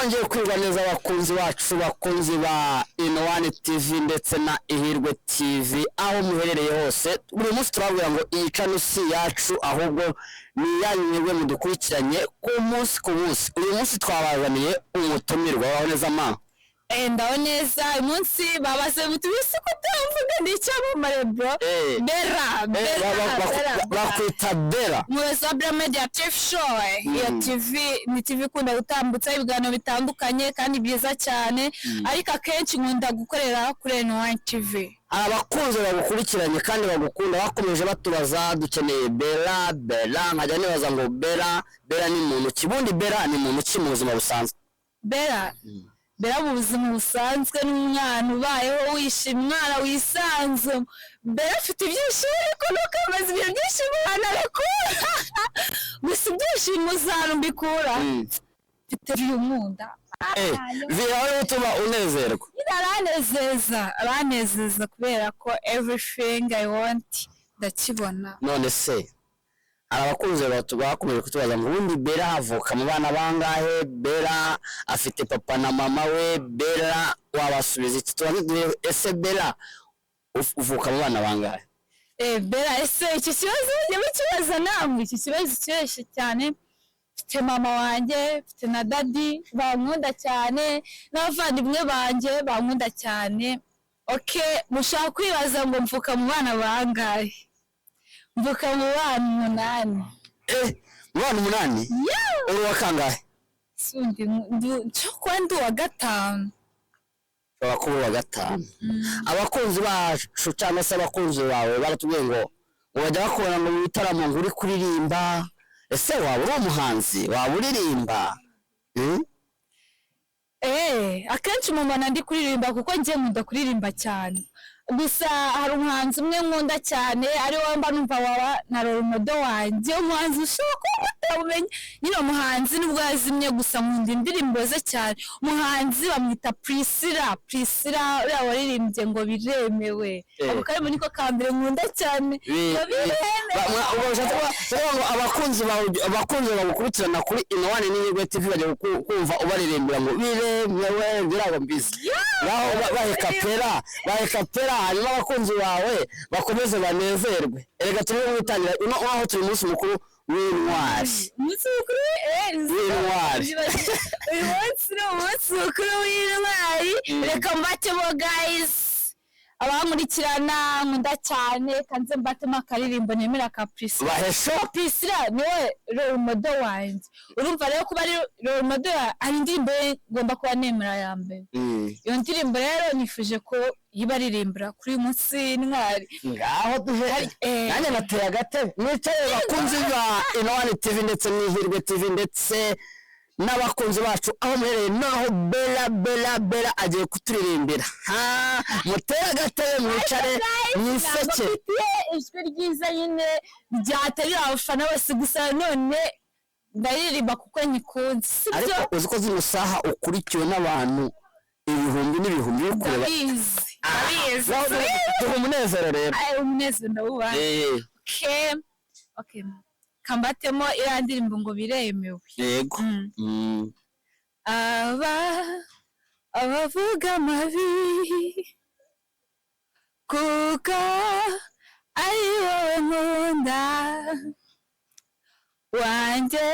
mwongeye kwirwa neza abakunzi bacu bakunzi ba Inone TV ndetse na Ihirwe TV aho muherereye hose. Buri munsi turabwira ngo iyi channel si yacu ahubwo ni yanyu mudukurikiranye ku munsi ku munsi. Uyu munsi twabazaniye umutumirwa waho neza ma. Ndaho neza umunsi babaze mutubise ko tamvuga ndicyamamare bro. Bera bakwita Bera Muweza Media TV show. Iyo TV ni TV kunda gutambutsa ibiganiro bitandukanye kandi byiza cyane, ariko akenshi nkunda gukorera kuri Inone TV. Abakunzi bagukurikiranye kandi bagukunda bakomeje batubaza dukeneye Bera nkajya nibaza ngo Bera ni muntu kibundi, Bera ni muntu ki mu buzima busanzwe. Bera mu buzima busanzwe n'umwana ubayeho wishimye, umwana wisanze. Bera afite ibyishimo ariko ntukamaze ibyo byishimo ariko gusa ibyishimo zarumbikura mfite by'umunda. Viraho utuma unezerwa. Aranezeza kubera ko everything I want ndakibona. None se abakunzi bakomeje kutubaza ngo ubundi Bera avuka mu bana bangahe, Bera afite papa na mama we, Bera wabasubiza iki? Tubaze ese Bera uvuka mu bana bangahe? Bera ese iki kibazo nyamukibaza namwe, iki kibazo cyeshe cyane. Mfite mama wanjye, mfite na daddy bankunda cyane, n'abavandimwe banjye bankunda cyane. Okay, mushaka kwibaza ngo mvuka mu bana bangahe? Mvuka mu bana 8. Mu bana 8? Yeah. Uri wa kangahe? Sundi ndi wa 5. Abakuru wa 5. Abakunzi bacu cyangwa se abakunzi bawe baratubwiye ngo wajya bakubona mu bitaramo ngo uri kuririmba. Ese waba uri umuhanzi, waba uririmba? Akenshi mumana ndi kuririmba kuko ngiye nkunda kuririmba cyane. Gusa hari umuhanzi umwe nkunda cyane ari wo mba numva waba na Ronaldo wanjye, umuhanzi ushaka utamenya. Nyine umuhanzi nubwo yazimye gusa nkunda indirimbo ze cyane. Umuhanzi bamwita Priscilla waririmbye ngo biremewe. Abo karimo niko kambere nkunda cyane. Abakunzi bagukurikirana kuri Inone n'Ihirwe TV bajya kumva ubaririmbira ngo biremewe birago mbizi. Bahekapera hanyuma abakunzi bawe bakomeze banezerwe. Erega turi mwitangira aho turi munsi mukuru w'intwari. Munsi mukuru w'intwari. Uyu munsi mukuru w'intwari. Reka mbatemo guys. Abankurikirana nkunda cyane kanze mbatemo akaririmbo nemera ka Priscilla. Bahesho Priscilla niwe Ronaldo wanjye. Urumva rero kuba ari Ronaldo ari indirimbo ngomba kuba nemera ya mbere. Iyo ndirimbo rero nifuje ko yibaririmbira kuri munsi w'intwari. Ngaho duhere. Nanjye nateye agatebe. Mwicaye bakunzi ba Inone TV ndetse n'Ihirwe TV ndetse n'abakunzi bacu aho muhereye naho Bera agiye kuturirimbira. Muteye agatebe mwicare mwiseke. Ijwi ryiza nyine ryaterera abafana bose gusa none ndaririmba kuko nyikunze. Ariko uzi ko zino saha ukurikiwe n'abantu ibihumbi n'ibihumbi yo kureba. Abizi. Duha umunezero rero. Umunezero ndawubaha. Okay. Kambatemo irandirimbo ngo biremewe. Yego. Abavuga mabi kuko ari wowe nkunda wanjye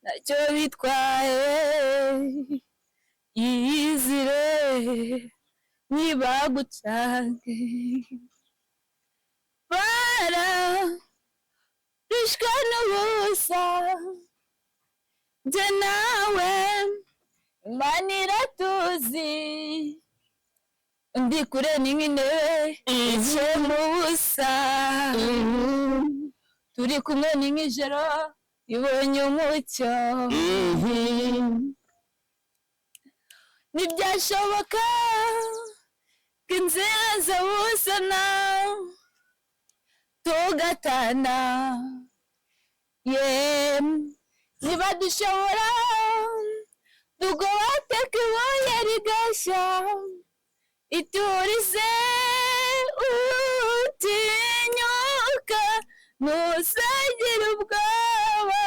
nacyo bitwaye yizire nibagucange rishka n'ubusa jye nawe manira tuzi ndi kure n'intebe ije mu busa turi kumwe n'ijoro ibonye umucyo ntibyashoboka ko inzira zabusana tugatana niba dushobora tugobateka ibuye rigashya iturize utinyuka ntuzagire ubwoba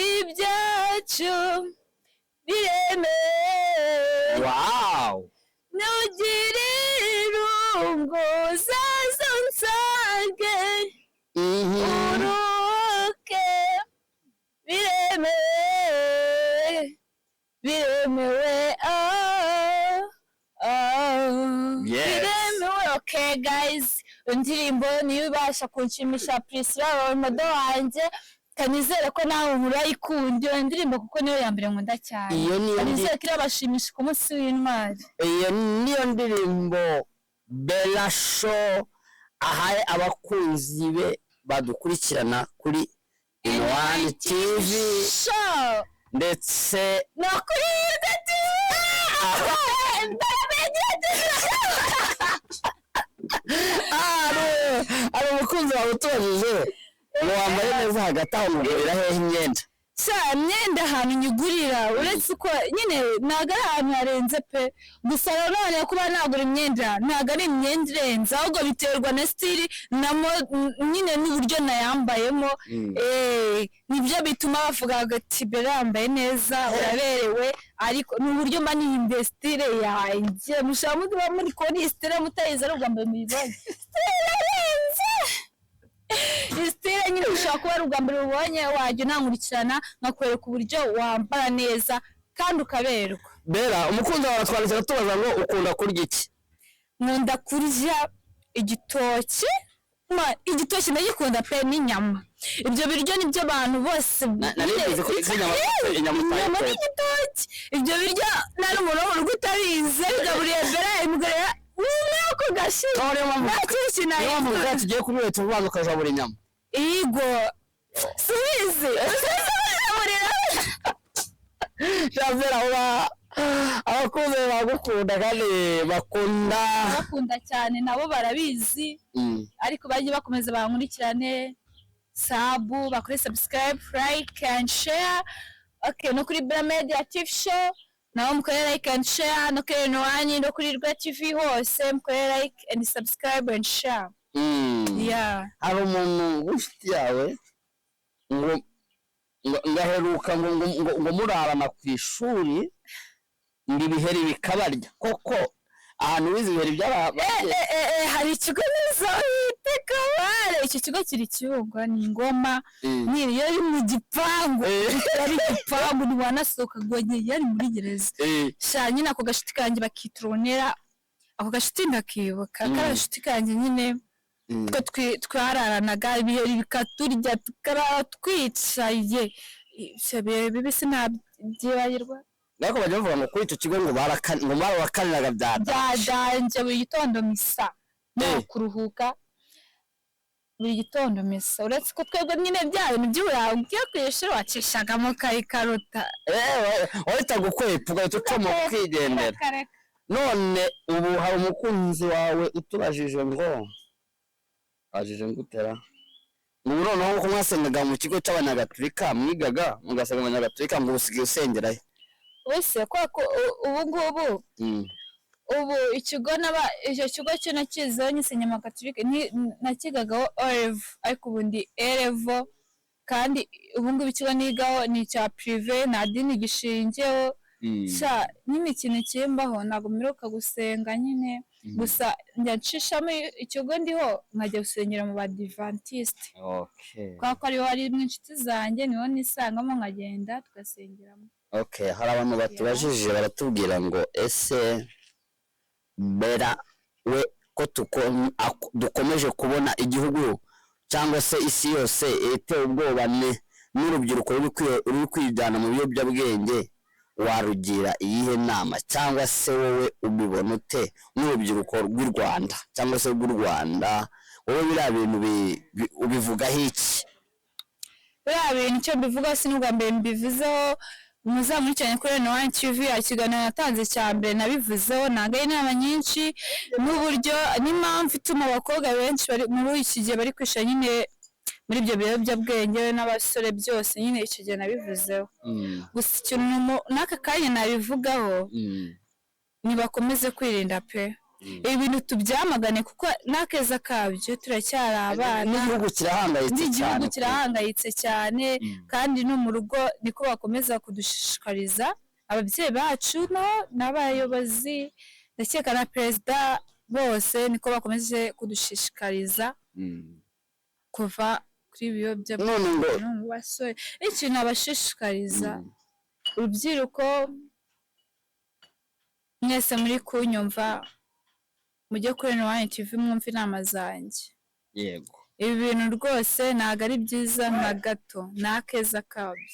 ibyacu byacu biremewe. Wow. Ntugire irungu zazo nsange uruke biremewe biremewe biremewe. Okay guys, indirimbo niyo ibasha kunshimisha Priscilla Romodo wanjye, kanizere ko nawe murayikunda iyo ndirimbo kuko niyo ya mbere nkunda cyane. Kanizere ko irabashimisha ku munsi w'intwari. Iyo niyo ndirimbo Bella Show ahaye abakunzi be badukurikirana kuri Inone TV ndetse no kuri Irwe TV. ari umukunzi wawe utubajije ngo wambaye neza hagati aho mugurira hehe imyenda? Imyenda ahantu nyigurira uretse uko nyine ntabwo ari ahantu harenze pe, gusa none kuba nagura imyenda ntabwo ari imyenda irenze, ahubwo biterwa na style nyine n'uburyo nayambayemo. Nibyo bituma bavuga ati Bella yambaye neza uraberewe, ariko n'uburyo mba nihimbiye style yanjye. Mushaka muba muri kubona iyi style mutayizi ari ubwa mbere muyibonye. Style nyine ushaka kuba ari ubwa mbere ubonye wajya unankurikirana nkakwereka uburyo wambara neza kandi ukaberwa. Bella, umukunzi wawe twanditse tubaza ngo ukunda kurya iki? Nkunda kurya igitoki. Igitoki ndagikunda pe n'inyama. Ibyo biryo nibyo abantu bose naribizi ko inyama n'igitoki. Ibyo biryo nari umuntu utabizi bigaburiye Bella imugorera n'uko gashira. Niyo mpamvu tugiye kubireka tubanza ukajabura inyama. Igo subizi Bella abakunzi bagukunda kandi bakunda cyane nabo barabizi. Ariko bagiye bakomeza bankurikirane, bakore subscribe, like and share. Okay, no kuri Bella Media TV Show naho mukore like and share, no kuri Inone no kuri Irwe TV hose mukore like and subscribe and share. Yeah. Hari umuntu w'inshuti yawe ngo ngaheruka ngo murarana ku ishuri ngo ibiheri bikabarya koko ahantu wize ibiheri by'aba hari ikigo neza iteka bare iki kigo kiri Kibungo ni Ngoma nyiri yo mu gipangu ari gipangu ni wanasoka gwenye yari muri gereza sha nyina ako gashiti kanje bakitronera ako gashiti ndakibuka karashiti kanje nyine twararanaga ibiheri bikaturya tukara twicaye sebye bibisi nabyibagirwa. Nako bajya bavuga ngo kuri icyo kigo ngo barakaniraga byadanje buri gitondo misa no kuruhuka buri gitondo misa, uretse ko twebwe nyine bya bintu by'uraho ugiye kwishura wacishagamo karota wahita gukwepa ugahita ucamo kwigendera. None ubu hari umukunzi wawe utubajije ngo utera ubu noneho nko mwasengaga mu kigo cy'Abanyagatolika mwigaga mugasenga Abanyagatolika ngo usigaye usengerayo wese ko ubu ngubu ubu ikigo icyo kigo cyo nakizeho nyisenya Abanyagatolika nakigagaho Olive ariko ubu ndi Erevo kandi ubu ngubu ikigo nigaho ni cya privé nta dini gishingiyeho sha nyine ikintu kimbaho ntabwo mperuka gusenga nyine gusa njyacishamo ikigo ndiho nkajya gusengera mu Badivantiste. Kwa ko ariho ari inshuti zanjye niho nisangamo nkagenda tugasengeramo. Hari abantu batubajije baratubwira ngo ese Bella we ko dukomeje kubona igihugu cyangwa se isi yose itewe ubwoba n'urubyiruko ruri kwidana mu biyobyabwenge, warugira iyihe nama cyangwa se wowe ubibona ute n'urubyiruko rw'u Rwanda cyangwa se rw'u Rwanda, wowe biriya bintu ubivugaho iki? Biriya bintu icyo mbivugaho sinubwa mbere mbivuzeho muzamucyane kuri Inone TV ikiganiro natanze cya mbere nabivuzeho nagaye inama nyinshi n'uburyo n'impamvu ituma abakobwa benshi bari muri iki gihe bari kwisha nyine muri ibyo biyobyabwenge n'abasore byose nyine icyo gihe nabivuzeho. Gusa ikintu n'aka kanya nabivugaho nibakomeze kwirinda pe ibintu tubyamagane kuko n'akeza kabyo turacyari abana n'igihugu kirahangayitse cyane kandi no mu rugo niko bakomeza kudushishikariza ababyeyi bacu n'abayobozi ndakeka na perezida bose niko bakomeje kudushishikariza kuva kuri ibiyobyabwenge mu basore ikintu abashishikariza urubyiruko mwese muri kunyumva mujye kuri N1 TV mwumva inama zanjye yego ibi bintu rwose ntabwo ari byiza na gato n'akeza kabyo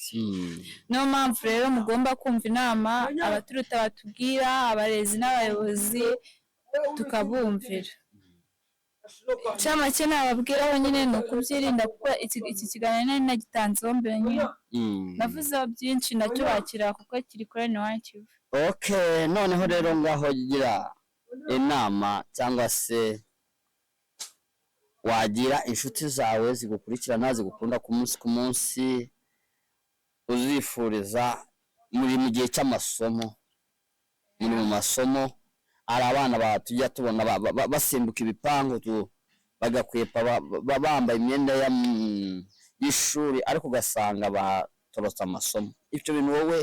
niyo mpamvu rero mugomba kumva inama abaturuta batubwira abarezi n'abayobozi tukabumvira cyamake nababwiraho nyine ni ukubyirinda kuko iki kiganiro nari nagitanzeho mbere nyine navuzeho byinshi ndacyubakira kuko kiri kuri N1 TV. Okay, noneho rero ngaho gira inama cyangwa se wagira inshuti zawe zigukurikirana zigukunda ku munsi uzifuriza muri mu gihe cy'amasomo muri mu masomo ari abana batujya tubona basimbuka ibipangu bagakwepa bambaye imyenda y'ishuri ariko ugasanga batorotse amasomo ibyo bintu wowe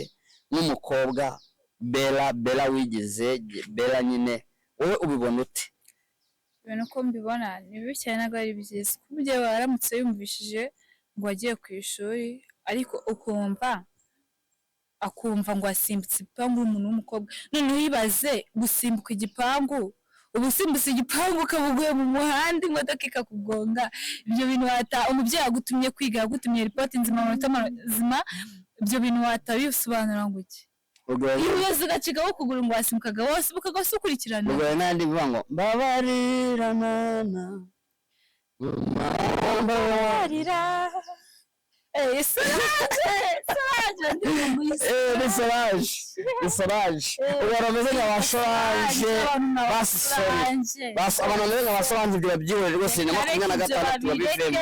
n'umukobwa Bella wigize Bella nyine wowe ubibona ute? Ibintu ko mbibona ni bibi cyane ntabwo ari byiza kuko igihe waramutse yumvishije ngo wagiye ku ishuri ariko akumva ngo asimbutse igipangu umuntu w'umukobwa noneho yibaze gusimbuka igipangu ubusimbutse igipangu ukabuguye mu muhanda imodoka ikakugonga ibyo bintu umubyeyi agutumye kwiga yagutumye ripoti nzima amanota mazima ibyo bintu watabisobanura ngo iki ibibazo ugacikaho ukuguru ngo wasimbukaga wose bukagose ukurikirana ubwo n'andi bivuga ngo mbabarira nana mbabarira Solange ubaromeze nka Solange abantu bameze nka Solange birabyihorera rwose na 26 babivemo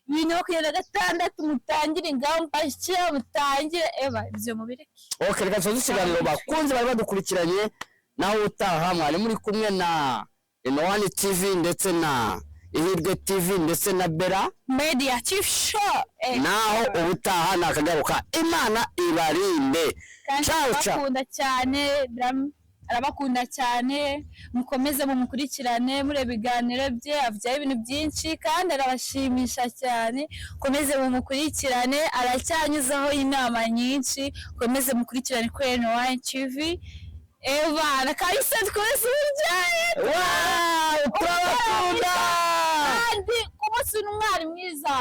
26 mutangire ingamba nshya mutangire ibyo mubireke. Okay, reka tuzi ikiganiro bakunze bari badukurikiranye naho utaha mwari muri kumwe na N1 TV ndetse na Ihirwe TV ndetse na Bella Media Chief Show naho ubutaha nakagaruka Imana ibarinde. Ciao ciao. Arabakunda cyane mukomeze mumukurikirane mure biganiro bye avyaye ibintu byinshi kandi arabashimisha cyane komeze mumukurikirane aracyanyuzaho inama nyinshi komeze mukurikirane kuri N1 TV na kabisa twese uryaye wow turabakunda kandi kumunsi n'umwari mwiza.